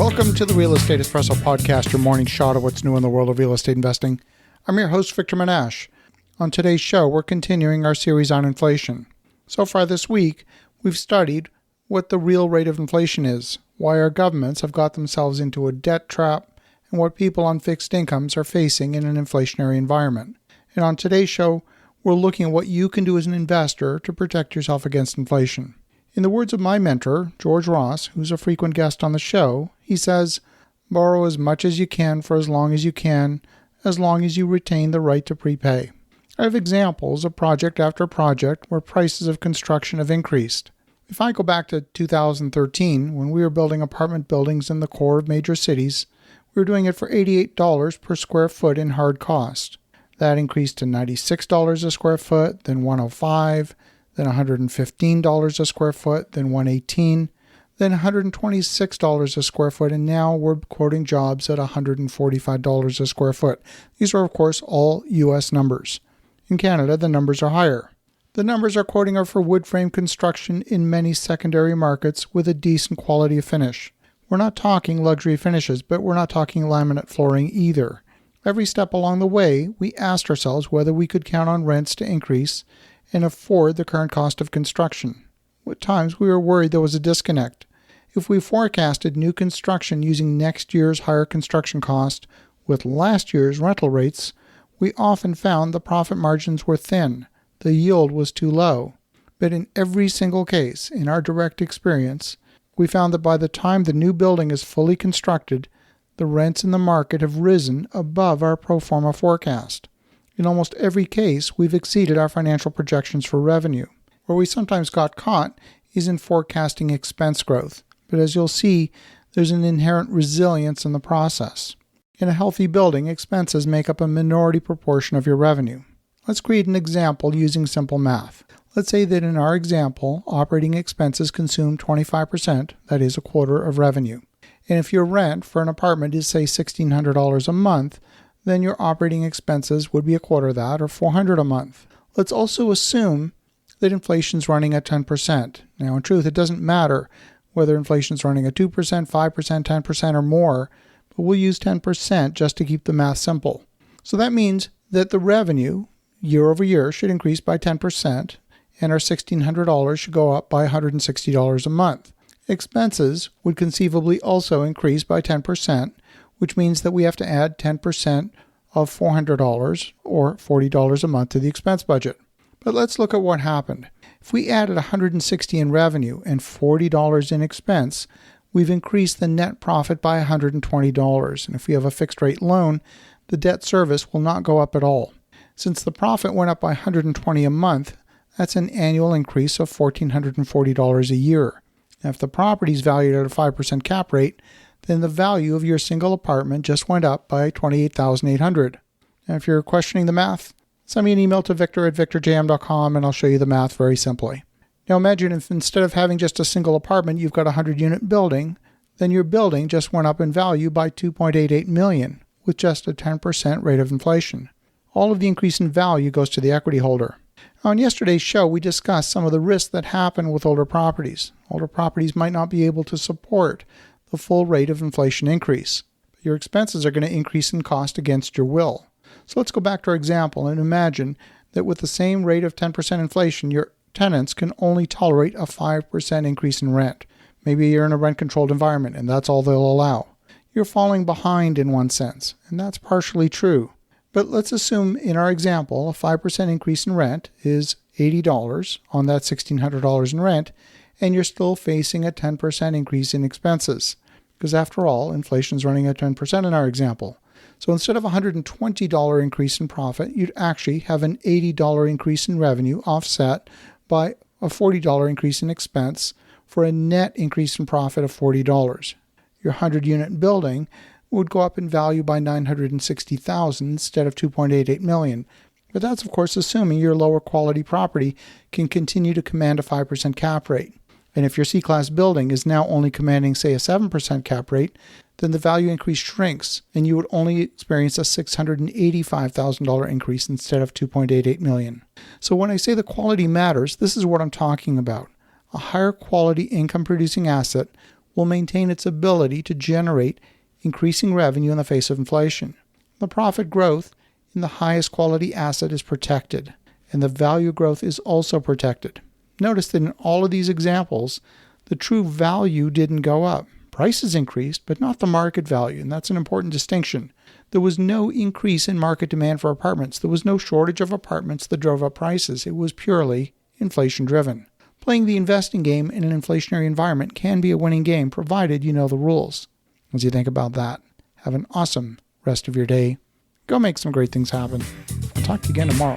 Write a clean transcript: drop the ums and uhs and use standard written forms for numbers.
Welcome to the Real Estate Espresso Podcast, your morning shot of what's new in the world of real estate investing. I'm your host, Victor Menasce. On today's show, we're continuing our series on inflation. So far this week, we've studied what the real rate of inflation is, why our governments have got themselves into a debt trap, and what people on fixed incomes are facing in an inflationary environment. And on today's show, we're looking at what you can do as an investor to protect yourself against inflation. In the words of my mentor, George Ross, who's a frequent guest on the show, he says, "Borrow as much as you can for as long as you retain the right to prepay." I have examples of project after project where prices of construction have increased. If I go back to 2013, when we were building apartment buildings in the core of major cities, we were doing it for $88 per square foot in hard cost. That increased to $96 a square foot, then $105, then $115 a square foot, then $118, then $126 a square foot, and now we're quoting jobs at $145 a square foot. These are, of course, all U.S. numbers. In Canada, the numbers are higher. The numbers are quoting are for wood frame construction in many secondary markets with a decent quality of finish. We're not talking luxury finishes, but we're not talking laminate flooring either. Every step along the way, we asked ourselves whether we could count on rents to increase and afford the current cost of construction. At times, we were worried there was a disconnect. If we forecasted new construction using next year's higher construction cost with last year's rental rates, we often found the profit margins were thin. The yield was too low. But in every single case, in our direct experience, we found that by the time the new building is fully constructed, the rents in the market have risen above our pro forma forecast. In almost every case, we've exceeded our financial projections for revenue. Where we sometimes got caught is in forecasting expense growth. But as you'll see, there's an inherent resilience in the process. In a healthy building, expenses make up a minority proportion of your revenue. Let's create an example using simple math. Let's say that in our example, operating expenses consume 25%, that is a quarter of revenue. And if your rent for an apartment is, say, $1,600 a month, then your operating expenses would be a quarter of that, or $400 a month. Let's also assume that inflation's running at 10%. Now, in truth, it doesn't matter whether inflation's running at 2%, 5%, 10%, or more, but we'll use 10% just to keep the math simple. So that means that the revenue year over year should increase by 10%, and our $1,600 should go up by $160 a month. Expenses would conceivably also increase by 10%, which means that we have to add 10% of $400 or $40 a month to the expense budget. But let's look at what happened. If we added $160 in revenue and $40 in expense, we've increased the net profit by $120. And if we have a fixed rate loan, the debt service will not go up at all. Since the profit went up by $120 a month, that's an annual increase of $1,440 a year. Now, if the property is valued at a 5% cap rate, then the value of your single apartment just went up by $28,800. Now, if you're questioning the math, send me an email to victor@victorjm.com and I'll show you the math very simply. Now imagine if instead of having just a single apartment, you've got a 100-unit building, then your building just went up in value by $2.88 million with just a 10% rate of inflation. All of the increase in value goes to the equity holder. On yesterday's show, we discussed some of the risks that happen with older properties. Older properties might not be able to support the full rate of inflation increase. But your expenses are going to increase in cost against your will. So let's go back to our example and imagine that with the same rate of 10% inflation, your tenants can only tolerate a 5% increase in rent. Maybe you're in a rent-controlled environment and that's all they'll allow. You're falling behind in one sense, and that's partially true. But let's assume in our example, a 5% increase in rent is $80 on that $1,600 in rent, and you're still facing a 10% increase in expenses. Because after all, inflation is running at 10% in our example. So instead of a $120 increase in profit, you'd actually have an $80 increase in revenue offset by a $40 increase in expense for a net increase in profit of $40. Your 100-unit building would go up in value by $960,000 instead of $2.88 million. But that's, of course, assuming your lower quality property can continue to command a 5% cap rate. And if your C-class building is now only commanding, say, a 7% cap rate, then the value increase shrinks, and you would only experience a $685,000 increase instead of $2.88 million. So when I say the quality matters, this is what I'm talking about. A higher quality income-producing asset will maintain its ability to generate increasing revenue in the face of inflation. The profit growth in the highest quality asset is protected, and the value growth is also protected. Notice that in all of these examples, the true value didn't go up. Prices increased, but not the market value, and that's an important distinction. There was no increase in market demand for apartments. There was no shortage of apartments that drove up prices. It was purely inflation-driven. Playing the investing game in an inflationary environment can be a winning game, provided you know the rules. As you think about that, have an awesome rest of your day. Go make some great things happen. I'll talk to you again tomorrow.